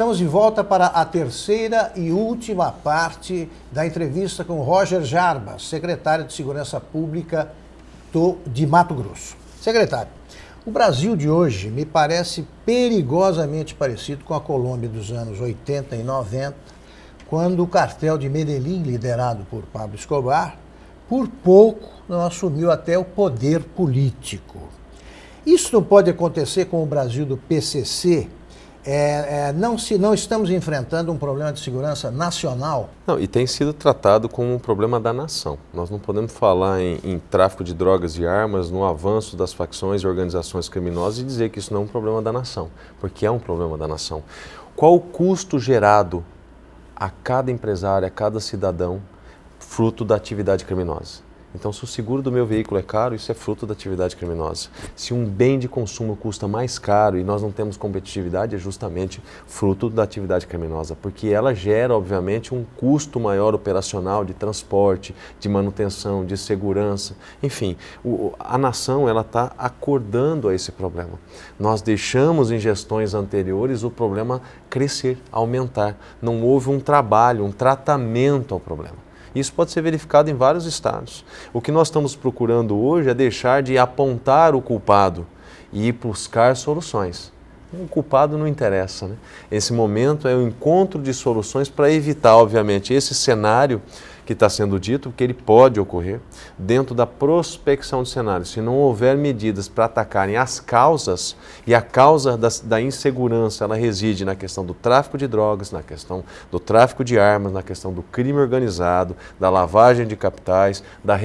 Estamos de volta para a terceira e última parte da entrevista com Roger Jarbas, secretário de Segurança Pública de Mato Grosso. Secretário, o Brasil de hoje me parece perigosamente parecido com a Colômbia dos anos 80 e 90, quando o cartel de Medellín, liderado por Pablo Escobar, por pouco não assumiu até o poder político. Isso não pode acontecer com o Brasil do PCC? Não estamos enfrentando um problema de segurança nacional? Não, e tem sido tratado como um problema da nação. Nós não podemos falar em tráfico de drogas e armas, no avanço das facções e organizações criminosas e dizer que isso não é um problema da nação, porque é um problema da nação. Qual o custo gerado a cada empresário, a cada cidadão, fruto da atividade criminosa? Então, se o seguro do meu veículo é caro, isso é fruto da atividade criminosa. Se um bem de consumo custa mais caro e nós não temos competitividade, é justamente fruto da atividade criminosa, porque ela gera, obviamente, um custo maior operacional de transporte, de manutenção, de segurança. Enfim, a nação está acordando a esse problema. Nós deixamos em gestões anteriores o problema crescer, aumentar. Não houve um trabalho, um tratamento ao problema. Isso pode ser verificado em vários estados. O que nós estamos procurando hoje é deixar de apontar o culpado e ir buscar soluções. O culpado não interessa, né? Esse momento é o encontro de soluções para evitar, obviamente, esse cenário que está sendo dito, porque ele pode ocorrer dentro da prospecção de cenários. Se não houver medidas para atacarem as causas, e a causa da insegurança, ela reside na questão do tráfico de drogas, na questão do tráfico de armas, na questão do crime organizado, da lavagem de capitais, da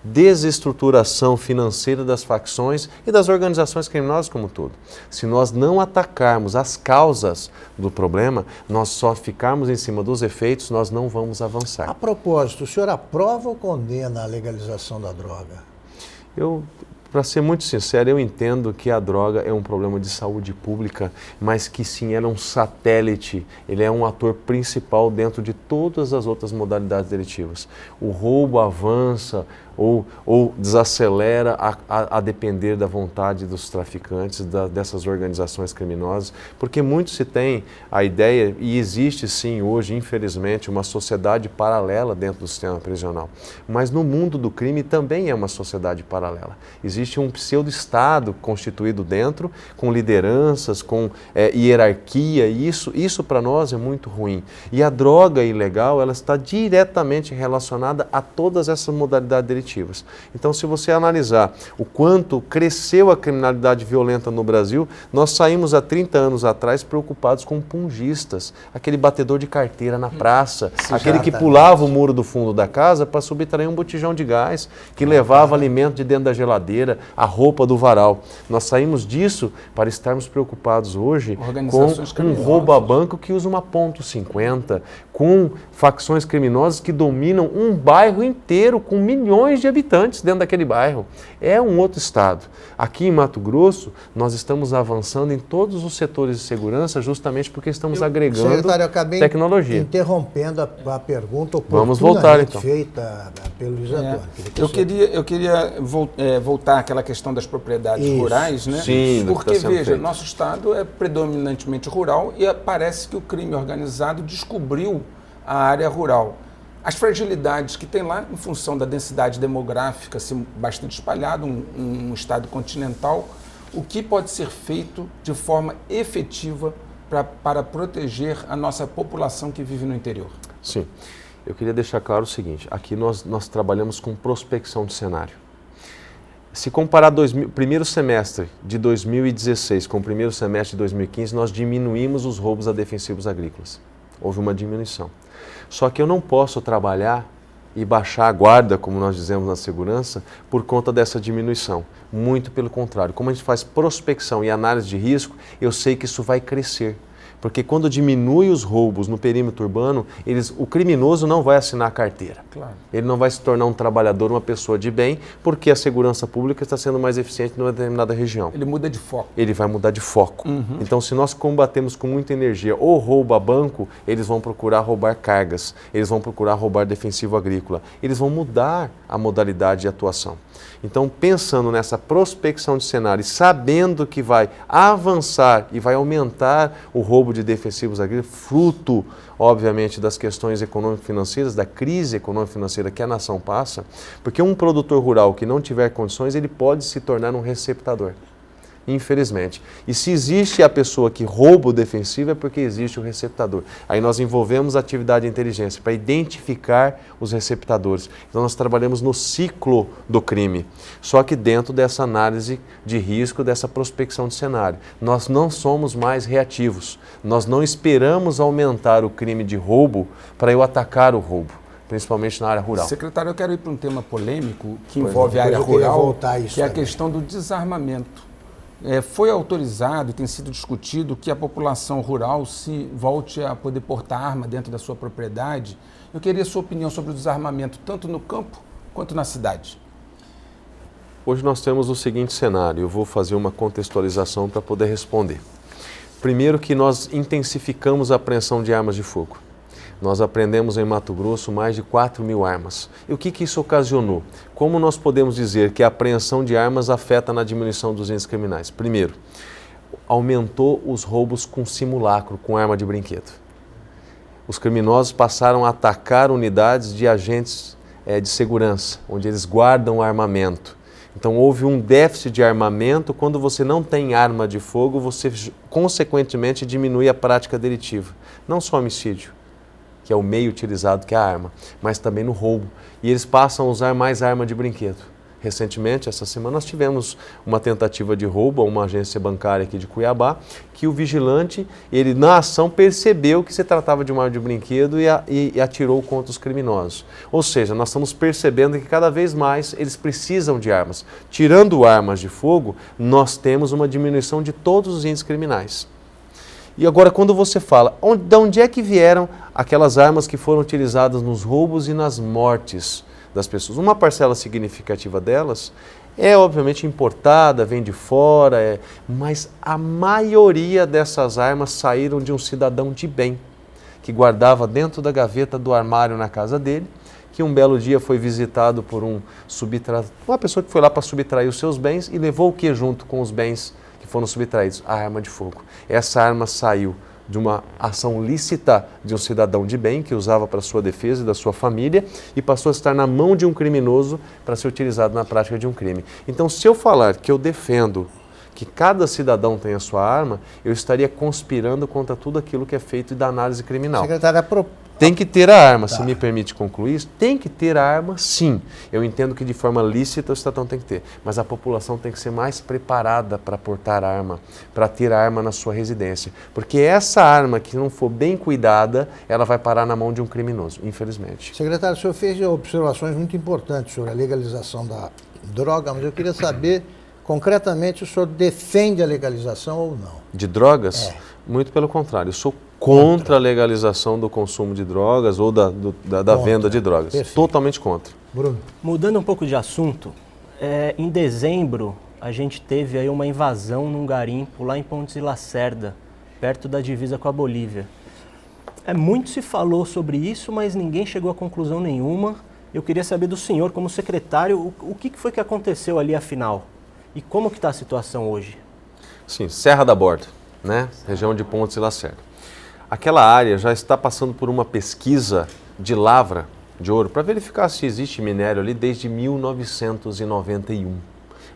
desestruturação financeira das facções e das organizações criminosas como um todo. Se nós não atacarmos as causas do problema, nós só ficarmos em cima dos efeitos, nós não vamos avançar. A propósito, o senhor aprova ou condena a legalização da droga? Para ser muito sincero, eu entendo que a droga é um problema de saúde pública, mas que sim, ela é um satélite, ele é um ator principal dentro de todas as outras modalidades delitivas. O roubo avança ou desacelera a depender da vontade dos traficantes, dessas organizações criminosas, porque muito se tem a ideia, e existe sim hoje, infelizmente, uma sociedade paralela dentro do sistema prisional. Mas no mundo do crime também é uma sociedade paralela. Existe um pseudo-estado constituído dentro, com lideranças, com hierarquia, e isso para nós é muito ruim. E a droga ilegal, ela está diretamente relacionada a todas essas modalidades delitivas. Então, se você analisar o quanto cresceu a criminalidade violenta no Brasil, nós saímos há 30 anos atrás preocupados com pungistas, aquele batedor de carteira na praça, aquele que pulava o muro do fundo da casa para subtrair um botijão de gás, que levava alimento de dentro da geladeira, a roupa do varal. Nós saímos disso para estarmos preocupados hoje com um roubo a banco que usa uma .50, com facções criminosas que dominam um bairro inteiro com milhões de habitantes dentro daquele bairro. É um outro estado. Aqui em Mato Grosso, nós estamos avançando em todos os setores de segurança justamente porque estamos agregando secretário, eu acabei tecnologia. Interrompendo a pergunta Vamos voltar, então. Feita pelo Luiz Antônio. Eu queria voltar àquela questão das propriedades rurais, né? Sim, porque, veja, nosso estado é predominantemente rural e parece que o crime organizado descobriu a área rural. As fragilidades que tem lá, em função da densidade demográfica assim, bastante espalhada, um estado continental, o que pode ser feito de forma efetiva para proteger a nossa população que vive no interior? Sim, eu queria deixar claro o seguinte, aqui nós trabalhamos com prospecção de cenário. Se comparar primeiro semestre de 2016 com o primeiro semestre de 2015, nós diminuímos os roubos a defensivos agrícolas. Houve uma diminuição. Só que eu não posso trabalhar e baixar a guarda, como nós dizemos na segurança, por conta dessa diminuição. Muito pelo contrário. Como a gente faz prospecção e análise de risco, eu sei que isso vai crescer. Porque quando diminui os roubos no perímetro urbano, o criminoso não vai assinar a carteira. Claro. Ele não vai se tornar um trabalhador, uma pessoa de bem, porque a segurança pública está sendo mais eficiente numa determinada região. Ele muda de foco. Ele vai mudar de foco. Então, se nós combatemos com muita energia o roubo a banco, eles vão procurar roubar cargas, eles vão procurar roubar defensivo agrícola, eles vão mudar a modalidade de atuação. Então, pensando nessa prospecção de cenário e sabendo que vai avançar e vai aumentar o roubo roubo de defensivos agrícolas, fruto, obviamente, das questões econômico-financeiras, da crise econômico-financeira que a nação passa, porque um produtor rural que não tiver condições, ele pode se tornar um receptador, infelizmente. E se existe a pessoa que rouba o defensivo, é porque existe o receptador. Aí nós envolvemos a atividade de inteligência para identificar os receptadores. Então nós trabalhamos no ciclo do crime, só que dentro dessa análise de risco, dessa prospecção de cenário. Nós não somos mais reativos, nós não esperamos aumentar o crime de roubo para eu atacar o roubo, principalmente na área rural. Secretário, eu quero ir para um tema polêmico que envolve a área rural, que é a questão do desarmamento. Foi autorizado e tem sido discutido que a população rural se volte a poder portar arma dentro da sua propriedade. Eu queria a sua opinião sobre o desarmamento, tanto no campo quanto na cidade. Hoje nós temos o seguinte cenário, eu vou fazer uma contextualização para poder responder. Primeiro que nós intensificamos a apreensão de armas de fogo. Nós apreendemos em Mato Grosso mais de 4.000 armas. E o que isso ocasionou? Como nós podemos dizer que a apreensão de armas afeta na diminuição dos índices criminais? Primeiro, aumentou os roubos com simulacro, com arma de brinquedo. Os criminosos passaram a atacar unidades de agentes de segurança, onde eles guardam armamento. Então houve um déficit de armamento. Quando você não tem arma de fogo, você consequentemente diminui a prática delitiva. Não só homicídio, que é o meio utilizado, que é a arma, mas também no roubo. E eles passam a usar mais arma de brinquedo. Recentemente, essa semana, nós tivemos uma tentativa de roubo a uma agência bancária aqui de Cuiabá, que o vigilante, ele na ação percebeu que se tratava de uma arma de brinquedo e atirou contra os criminosos. Ou seja, nós estamos percebendo que cada vez mais eles precisam de armas. Tirando armas de fogo, nós temos uma diminuição de todos os índices criminais. E agora, quando você fala, de onde é que vieram aquelas armas que foram utilizadas nos roubos e nas mortes das pessoas? Uma parcela significativa delas é, obviamente, importada, vem de fora, mas a maioria dessas armas saíram de um cidadão de bem, que guardava dentro da gaveta do armário na casa dele, que um belo dia foi visitado por uma pessoa que foi lá para subtrair os seus bens e levou o que junto com os bens foram subtraídos? A arma de fogo. Essa arma saiu de uma ação lícita de um cidadão de bem que usava para sua defesa e da sua família e passou a estar na mão de um criminoso para ser utilizado na prática de um crime. Então, se eu falar que eu defendo que cada cidadão tenha sua arma, eu estaria conspirando contra tudo aquilo que é feito da análise criminal. Secretário, tem que ter a arma, se me permite concluir isso, tem que ter a arma, sim. Eu entendo que de forma lícita o cidadão tem que ter, mas a população tem que ser mais preparada para portar arma, para ter a arma na sua residência. Porque essa arma que não for bem cuidada, ela vai parar na mão de um criminoso, infelizmente. Secretário, o senhor fez observações muito importantes sobre a legalização da droga, mas eu queria saber, concretamente, se o senhor defende a legalização ou não. De drogas? Muito pelo contrário, eu sou contra a legalização do consumo de drogas ou da venda de drogas. Perfeito. Totalmente contra. Bruno. Mudando um pouco de assunto, em dezembro a gente teve aí uma invasão num garimpo lá em Pontes e Lacerda, perto da divisa com a Bolívia. Muito se falou sobre isso, mas ninguém chegou a conclusão nenhuma. Eu queria saber do senhor, como secretário, o que foi que aconteceu ali afinal? E como que está a situação hoje? Sim, Serra da Borda, né? Região de Pontes e Lacerda. Aquela área já está passando por uma pesquisa de lavra de ouro para verificar se existe minério ali desde 1991.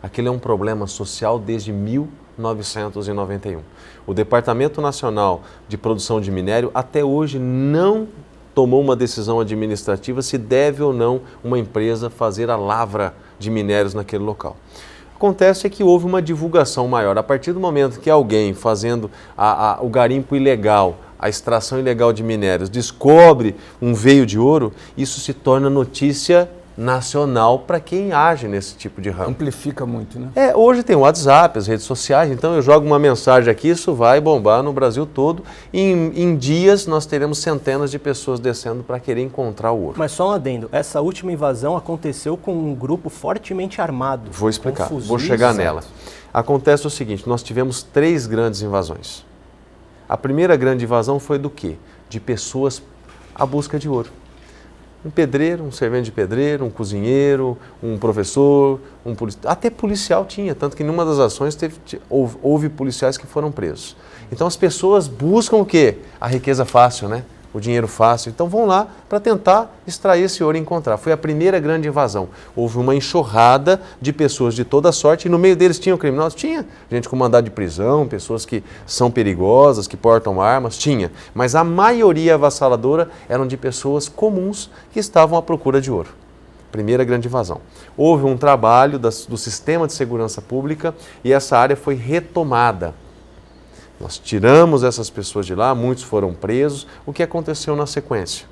Aquele é um problema social desde 1991. O Departamento Nacional de Produção de Minério até hoje não tomou uma decisão administrativa se deve ou não uma empresa fazer a lavra de minérios naquele local. Acontece que houve uma divulgação maior. A partir do momento que alguém fazendo o garimpo ilegal, a extração ilegal de minérios, descobre um veio de ouro, isso se torna notícia nacional para quem age nesse tipo de ramo. Amplifica muito, né? Hoje tem o WhatsApp, as redes sociais, então eu jogo uma mensagem aqui, isso vai bombar no Brasil todo. E em dias nós teremos centenas de pessoas descendo para querer encontrar o ouro. Mas só um adendo, essa última invasão aconteceu com um grupo fortemente armado. Vou explicar, fuzis, vou chegar nela. Acontece o seguinte, nós tivemos 3 grandes invasões. A primeira grande invasão foi do quê? De pessoas à busca de ouro. Um pedreiro, um servente de pedreiro, um cozinheiro, um professor, até policial tinha, tanto que em uma das ações houve policiais que foram presos. Então as pessoas buscam o quê? A riqueza fácil, né? O dinheiro fácil. Então vão lá para tentar extrair esse ouro e encontrar. Foi a primeira grande invasão. Houve uma enxurrada de pessoas de toda sorte e no meio deles tinham criminosos? Tinha. Gente com mandado de prisão, pessoas que são perigosas, que portam armas, tinha. Mas a maioria avassaladora eram de pessoas comuns que estavam à procura de ouro. Primeira grande invasão. Houve um trabalho do sistema de segurança pública e essa área foi retomada. Nós tiramos essas pessoas de lá, muitos foram presos. O que aconteceu na sequência?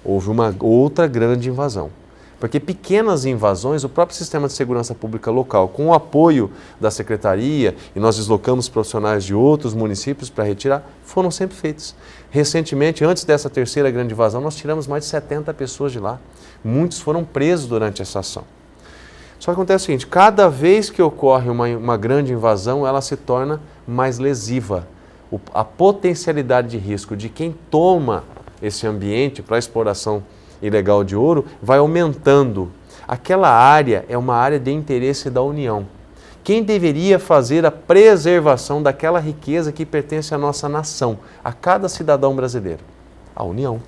Houve uma outra grande invasão. Porque pequenas invasões, o próprio sistema de segurança pública local, com o apoio da secretaria, e nós deslocamos profissionais de outros municípios para retirar, foram sempre feitas. Recentemente, antes dessa terceira grande invasão, nós tiramos mais de 70 pessoas de lá. Muitos foram presos durante essa ação. Só que acontece o seguinte, cada vez que ocorre uma grande invasão, ela se torna mais lesiva. A potencialidade de risco de quem toma esse ambiente para a exploração ilegal de ouro vai aumentando. Aquela área é uma área de interesse da União. Quem deveria fazer a preservação daquela riqueza que pertence à nossa nação, a cada cidadão brasileiro? A União,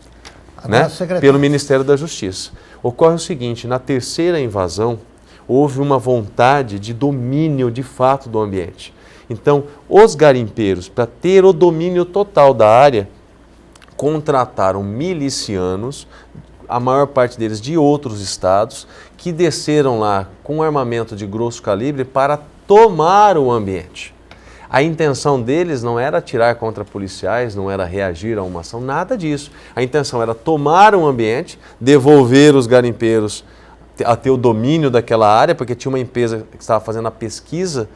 né? Pelo Ministério da Justiça. Ocorre o seguinte, na terceira invasão, houve uma vontade de domínio de fato do ambiente. Então, os garimpeiros, para ter o domínio total da área, contrataram milicianos, a maior parte deles de outros estados, que desceram lá com armamento de grosso calibre para tomar o ambiente. A intenção deles não era atirar contra policiais, não era reagir a uma ação, nada disso. A intenção era tomar o ambiente, devolver os garimpeiros a ter o domínio daquela área, porque tinha uma empresa que estava fazendo a pesquisa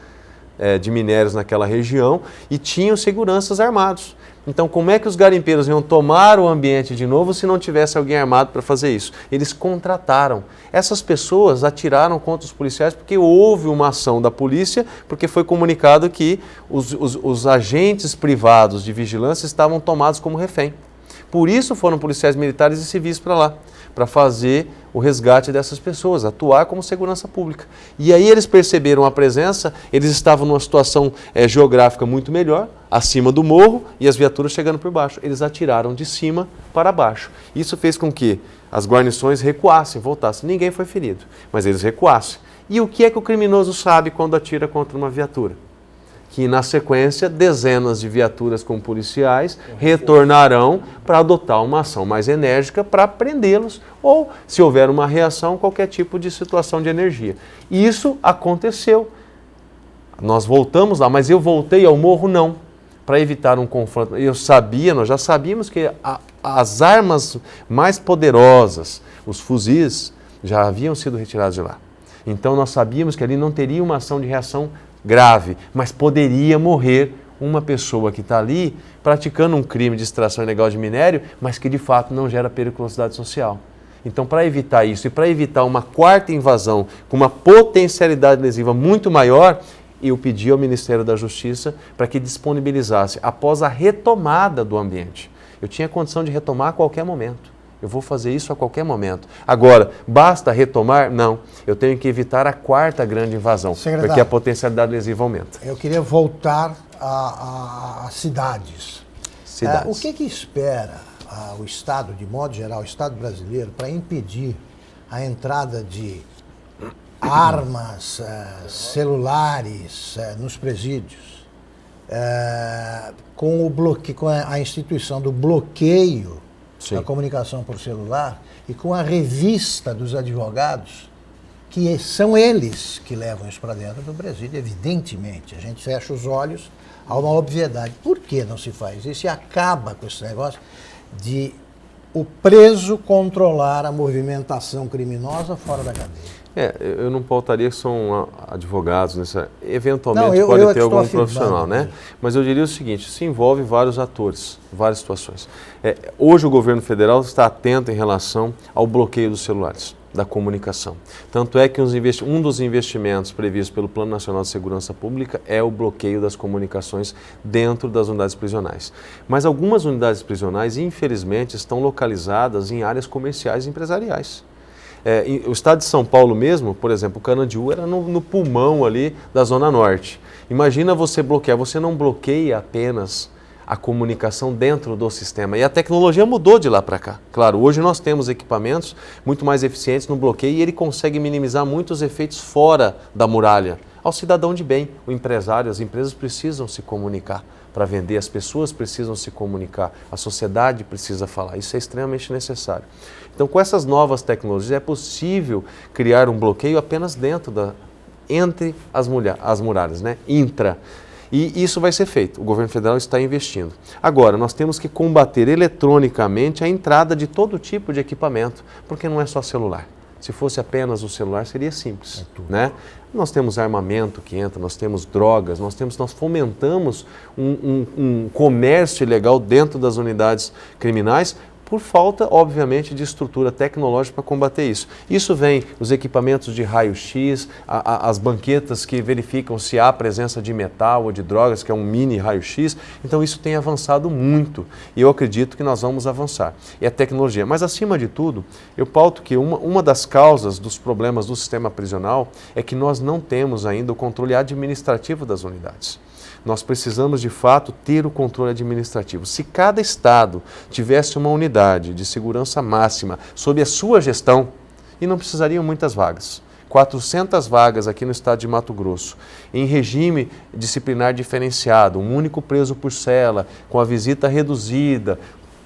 de minérios naquela região e tinham seguranças armados. Então, como é que os garimpeiros iam tomar o ambiente de novo se não tivesse alguém armado para fazer isso? Eles contrataram. Essas pessoas atiraram contra os policiais porque houve uma ação da polícia, porque foi comunicado que os agentes privados de vigilância estavam tomados como refém. Por isso foram policiais militares e civis para lá, para fazer o resgate dessas pessoas, atuar como segurança pública. E aí eles perceberam a presença, eles estavam numa situação geográfica muito melhor, acima do morro, e as viaturas chegando por baixo. Eles atiraram de cima para baixo. Isso fez com que as guarnições recuassem, voltassem. Ninguém foi ferido, mas eles recuassem. E o que é que o criminoso sabe quando atira contra uma viatura? Que na sequência dezenas de viaturas com policiais retornarão para adotar uma ação mais enérgica para prendê-los ou, se houver uma reação, qualquer tipo de situação de energia. Isso aconteceu. Nós voltamos lá, mas eu voltei ao morro não, para evitar um confronto. Nós já sabíamos que as armas mais poderosas, os fuzis, já haviam sido retirados de lá. Então nós sabíamos que ali não teria uma ação de reação grave, mas poderia morrer uma pessoa que está ali praticando um crime de extração ilegal de minério, mas que de fato não gera periculosidade social. Então, para evitar isso e para evitar uma quarta invasão com uma potencialidade lesiva muito maior, eu pedi ao Ministério da Justiça para que disponibilizasse após a retomada do ambiente. Eu tinha condição de retomar a qualquer momento. Eu vou fazer isso a qualquer momento. Agora, basta retomar? Não. Eu tenho que evitar a quarta grande invasão, porque a potencialidade lesiva aumenta. Eu queria voltar a cidades. O que espera o Estado, de modo geral, o Estado brasileiro, para impedir a entrada de armas, celulares nos presídios, com a instituição do bloqueio da comunicação por celular e com a revista dos advogados, que são eles que levam isso para dentro do presídio, evidentemente. A gente fecha os olhos a uma obviedade. Por que não se faz isso? E acaba com esse negócio de o preso controlar a movimentação criminosa fora da cadeia. Eu não pautaria que são advogados, eventualmente pode ter algum profissional, né? Mas eu diria o seguinte, se envolve vários atores, várias situações. Hoje o governo federal está atento em relação ao bloqueio dos celulares. da comunicação. Tanto é que um dos investimentos previstos pelo Plano Nacional de Segurança Pública é o bloqueio das comunicações dentro das unidades prisionais. Mas algumas unidades prisionais, infelizmente, estão localizadas em áreas comerciais e empresariais. O estado de São Paulo mesmo, por exemplo, o Carandiú era no pulmão ali da Zona Norte. Imagina você bloquear, você não bloqueia apenas a comunicação dentro do sistema. E a tecnologia mudou de lá para cá. Claro, hoje nós temos equipamentos muito mais eficientes no bloqueio e ele consegue minimizar muitos efeitos fora da muralha. Ao cidadão de bem, o empresário, as empresas precisam se comunicar para vender, as pessoas precisam se comunicar, a sociedade precisa falar. Isso é extremamente necessário. Então, com essas novas tecnologias, é possível criar um bloqueio apenas entre as muralhas, né? Intra. E isso vai ser feito, o governo federal está investindo. Agora, nós temos que combater eletronicamente a entrada de todo tipo de equipamento, porque não é só celular. Se fosse apenas o celular, seria simples, né? Nós temos armamento que entra, nós temos drogas, nós fomentamos um comércio ilegal dentro das unidades criminais, por falta, obviamente, de estrutura tecnológica para combater isso. Isso vem os equipamentos de raio-x, as banquetas que verificam se há presença de metal ou de drogas, que é um mini raio-x. Então, isso tem avançado muito e eu acredito que nós vamos avançar. É a tecnologia. Mas, acima de tudo, eu pauto que uma das causas dos problemas do sistema prisional é que nós não temos ainda o controle administrativo das unidades. Nós precisamos, de fato, ter o controle administrativo. Se cada estado tivesse uma unidade de segurança máxima sob a sua gestão, e não precisariam muitas vagas. 400 vagas aqui no estado de Mato Grosso, em regime disciplinar diferenciado, um único preso por cela, com a visita reduzida,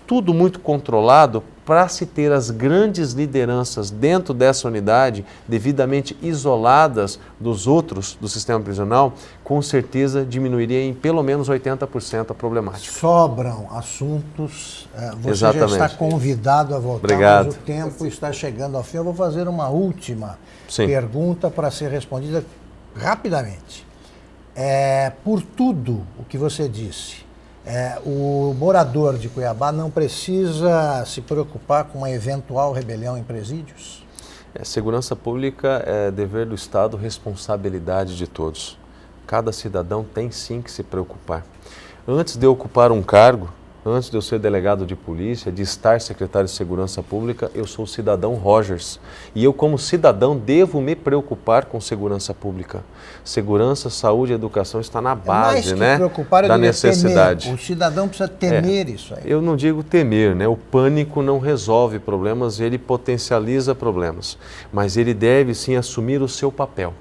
tudo muito controlado para se ter as grandes lideranças dentro dessa unidade, devidamente isoladas dos outros do sistema prisional, com certeza diminuiria em pelo menos 80% a problemática. Sobram assuntos, você Exatamente. já está convidado a voltar, Obrigado. mas o tempo está chegando ao fim. Eu vou fazer uma última pergunta para ser respondida rapidamente. Por tudo o que você disse, o morador de Cuiabá não precisa se preocupar com uma eventual rebelião em presídios? Segurança pública é dever do Estado, responsabilidade de todos. Cada cidadão tem sim que se preocupar. Antes de eu ocupar um cargo, antes de eu ser delegado de polícia, de estar secretário de Segurança Pública, eu sou o cidadão Rogers. E eu, como cidadão, devo me preocupar com segurança pública. Segurança, saúde e educação está na base, né, da necessidade. Temer. O cidadão precisa temer isso aí. Eu não digo temer, né? O pânico não resolve problemas, ele potencializa problemas. Mas ele deve sim assumir o seu papel.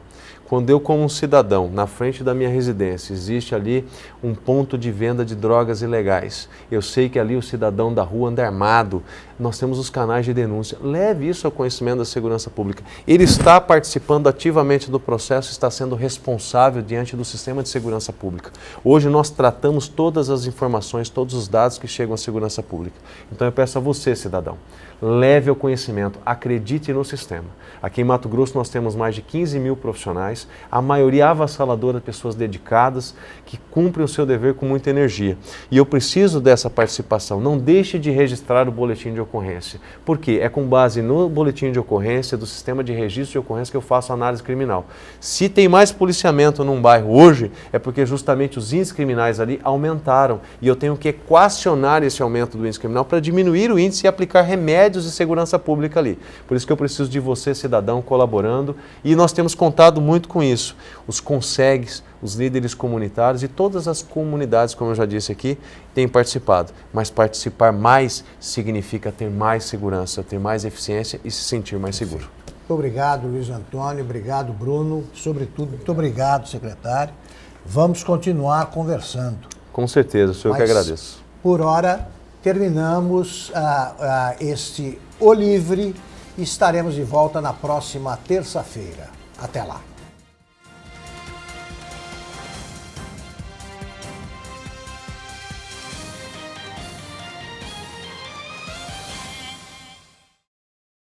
Quando eu, como um cidadão, na frente da minha residência, existe ali um ponto de venda de drogas ilegais, eu sei que ali o cidadão da rua anda armado, nós temos os canais de denúncia. Leve isso ao conhecimento da segurança pública. Ele está participando ativamente do processo, está sendo responsável diante do sistema de segurança pública. Hoje nós tratamos todas as informações, todos os dados que chegam à segurança pública. Então eu peço a você, cidadão, leve ao conhecimento, acredite no sistema. Aqui em Mato Grosso nós temos mais de 15 mil profissionais, a maioria avassaladora de pessoas dedicadas, que cumprem o seu dever com muita energia. E eu preciso dessa participação. Não deixe de registrar o boletim de ocorrência. Por quê? É com base no boletim de ocorrência, do sistema de registro de ocorrência, que eu faço a análise criminal. Se tem mais policiamento num bairro hoje, é porque justamente os índices criminais ali aumentaram. E eu tenho que equacionar esse aumento do índice criminal para diminuir o índice e aplicar remédios de segurança pública ali. Por isso que eu preciso de você, cidadão, colaborando. E nós temos contado muito com isso. Os consegues, os líderes comunitários e todas as comunidades, como eu já disse aqui, têm participado. Mas participar mais significa ter mais segurança, ter mais eficiência e se sentir mais seguro. Muito obrigado, Luiz Antônio. Obrigado, Bruno. Sobretudo, muito obrigado, secretário. Vamos continuar conversando. Com certeza, sou eu que agradeço. Por hora, terminamos este O Livre e estaremos de volta na próxima terça-feira. Até lá.